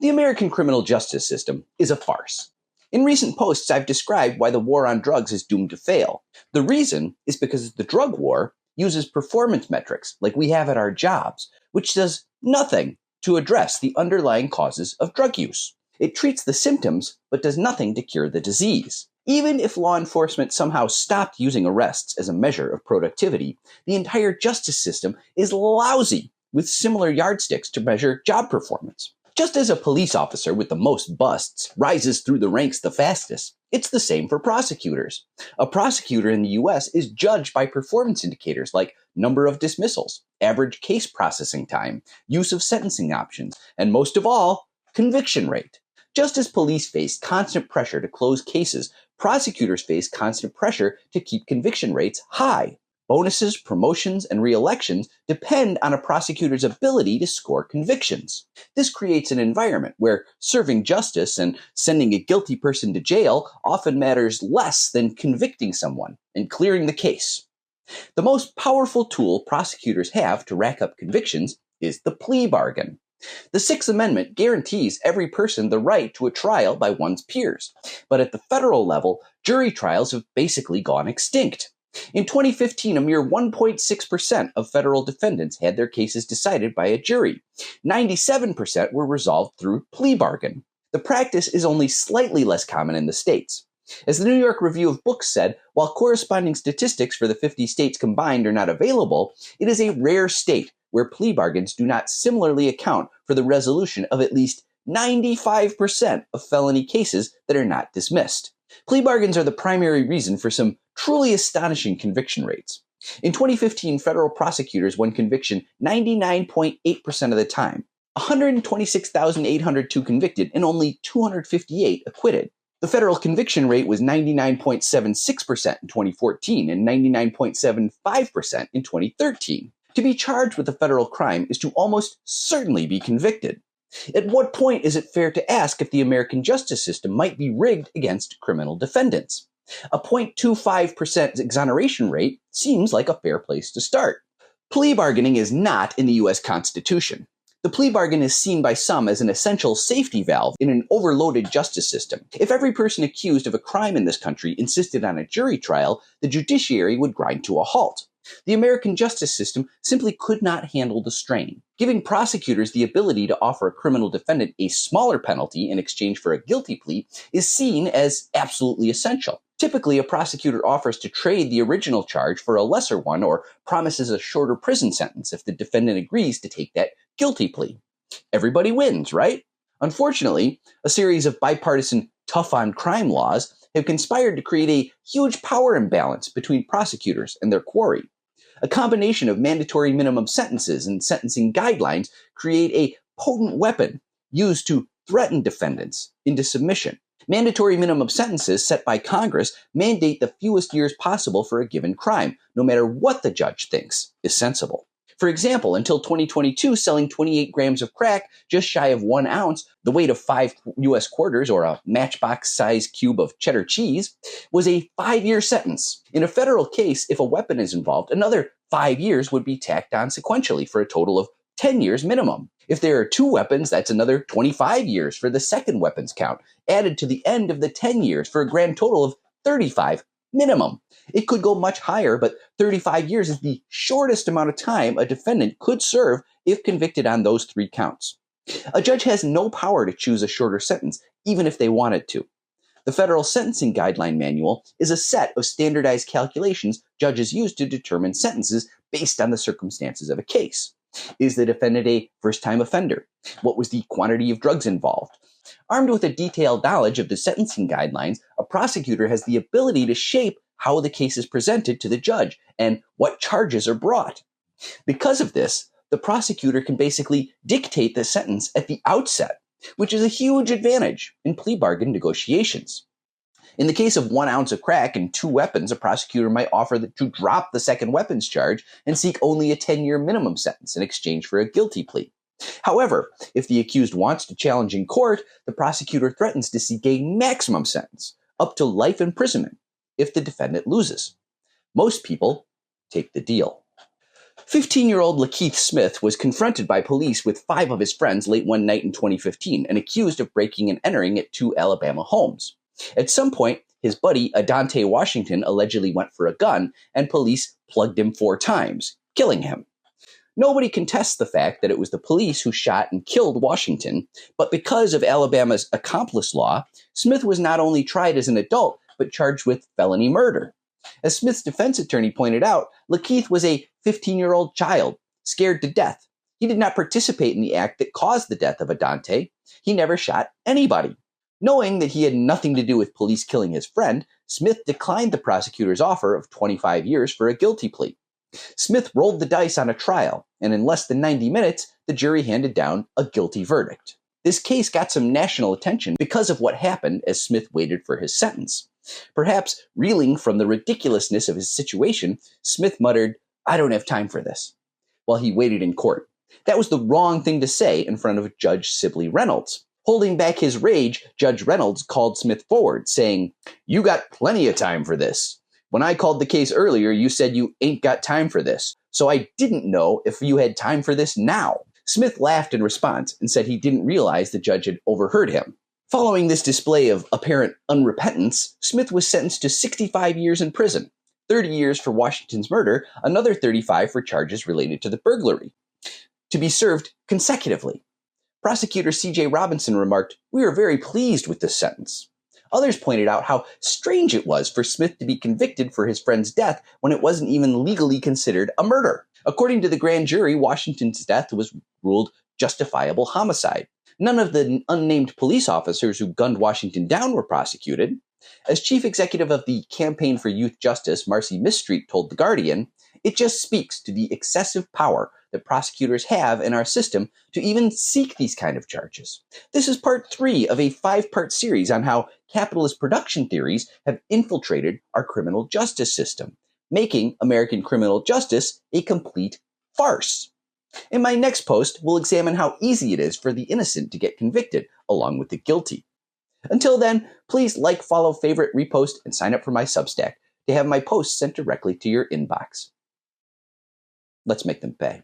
The American criminal justice system is a farce. In recent posts, I've described why the war on drugs is doomed to fail. The reason is because the drug war uses performance metrics like we have at our jobs, which does nothing to address the underlying causes of drug use. It treats the symptoms, but does nothing to cure the disease. Even if law enforcement somehow stopped using arrests as a measure of productivity, the entire justice system is lousy with similar yardsticks to measure job performance. Just as a police officer with the most busts rises through the ranks the fastest, it's the same for prosecutors. A prosecutor in the US is judged by performance indicators like number of dismissals, average case processing time, use of sentencing options, and most of all, conviction rate. Just as police face constant pressure to close cases, prosecutors face constant pressure to keep conviction rates high. Bonuses, promotions, and re-elections depend on a prosecutor's ability to score convictions. This creates an environment where serving justice and sending a guilty person to jail often matters less than convicting someone and clearing the case. The most powerful tool prosecutors have to rack up convictions is the plea bargain. The Sixth Amendment guarantees every person the right to a trial by one's peers, but at the federal level, jury trials have basically gone extinct. In 2015, a mere 1.6% of federal defendants had their cases decided by a jury. 97% were resolved through plea bargain. The practice is only slightly less common in the states. As the New York Review of Books said, while corresponding statistics for the 50 states combined are not available, it is a rare state where plea bargains do not similarly account for the resolution of at least 95% of felony cases that are not dismissed. Plea bargains are the primary reason for some truly astonishing conviction rates. In 2015, federal prosecutors won conviction 99.8% of the time, 126,802 convicted and only 258 acquitted. The federal conviction rate was 99.76% in 2014 and 99.75% in 2013. To be charged with a federal crime is to almost certainly be convicted. At what point is it fair to ask if the American justice system might be rigged against criminal defendants? A 0.25% exoneration rate seems like a fair place to start. Plea bargaining is not in the U.S. Constitution. The plea bargain is seen by some as an essential safety valve in an overloaded justice system. If every person accused of a crime in this country insisted on a jury trial, the judiciary would grind to a halt. The American justice system simply could not handle the strain. Giving prosecutors the ability to offer a criminal defendant a smaller penalty in exchange for a guilty plea is seen as absolutely essential. Typically, a prosecutor offers to trade the original charge for a lesser one or promises a shorter prison sentence if the defendant agrees to take that guilty plea. Everybody wins, right? Unfortunately, a series of bipartisan tough-on-crime laws have conspired to create a huge power imbalance between prosecutors and their quarry. A combination of mandatory minimum sentences and sentencing guidelines create a potent weapon used to threaten defendants into submission. Mandatory minimum sentences set by Congress mandate the fewest years possible for a given crime, no matter what the judge thinks is sensible. For example, until 2022, selling 28 grams of crack just shy of 1 ounce, the weight of 5 U.S. quarters or a matchbox-sized cube of cheddar cheese, was a 5-year sentence. In a federal case, if a weapon is involved, another 5 years would be tacked on sequentially for a total of 10 years minimum. If there are 2 weapons, that's another 25 years for the second weapons count, added to the end of the 10 years for a grand total of 35 minimum. It could go much higher, but 35 years is the shortest amount of time a defendant could serve if convicted on those 3 counts. A judge has no power to choose a shorter sentence, even if they wanted to. The Federal Sentencing Guideline Manual is a set of standardized calculations judges use to determine sentences based on the circumstances of a case. Is the defendant a first-time offender? What was the quantity of drugs involved? Armed with a detailed knowledge of the sentencing guidelines, a prosecutor has the ability to shape how the case is presented to the judge and what charges are brought. Because of this, the prosecutor can basically dictate the sentence at the outset, which is a huge advantage in plea bargain negotiations. In the case of 1 ounce of crack and 2 weapons, a prosecutor might offer to drop the second weapons charge and seek only a 10-year minimum sentence in exchange for a guilty plea. However, if the accused wants to challenge in court, the prosecutor threatens to seek a maximum sentence, up to life imprisonment, if the defendant loses. Most people take the deal. 15-year-old Lakeith Smith was confronted by police with 5 of his friends late one night in 2015 and accused of breaking and entering at 2 Alabama homes. At some point, his buddy Adante Washington allegedly went for a gun, and police plugged him 4 times, killing him. Nobody contests the fact that it was the police who shot and killed Washington, but because of Alabama's accomplice law, Smith was not only tried as an adult, but charged with felony murder. As Smith's defense attorney pointed out, Lakeith was a 15-year-old child, scared to death. He did not participate in the act that caused the death of Adante. He never shot anybody. Knowing that he had nothing to do with police killing his friend, Smith declined the prosecutor's offer of 25 years for a guilty plea. Smith rolled the dice on a trial, and in less than 90 minutes, the jury handed down a guilty verdict. This case got some national attention because of what happened as Smith waited for his sentence. Perhaps reeling from the ridiculousness of his situation, Smith muttered, "I don't have time for this," while he waited in court. That was the wrong thing to say in front of Judge Sibley Reynolds. Holding back his rage, Judge Reynolds called Smith forward, saying, "You got plenty of time for this. When I called the case earlier, you said you ain't got time for this, so I didn't know if you had time for this now." Smith laughed in response and said he didn't realize the judge had overheard him. Following this display of apparent unrepentance, Smith was sentenced to 65 years in prison, 30 years for Washington's murder, another 35 for charges related to the burglary, to be served consecutively. Prosecutor C.J. Robinson remarked, "We are very pleased with this sentence." Others pointed out how strange it was for Smith to be convicted for his friend's death when it wasn't even legally considered a murder. According to the grand jury, Washington's death was ruled justifiable homicide. None of the unnamed police officers who gunned Washington down were prosecuted. As chief executive of the Campaign for Youth Justice, Marcy Mistreat told The Guardian, "It just speaks to the excessive power that prosecutors have in our system to even seek these kind of charges." This is part 3 of a 5-part series on how capitalist production theories have infiltrated our criminal justice system, making American criminal justice a complete farce. In my next post, we'll examine how easy it is for the innocent to get convicted, along with the guilty. Until then, please like, follow, favorite, repost, and sign up for my Substack to have my posts sent directly to your inbox. Let's make them pay.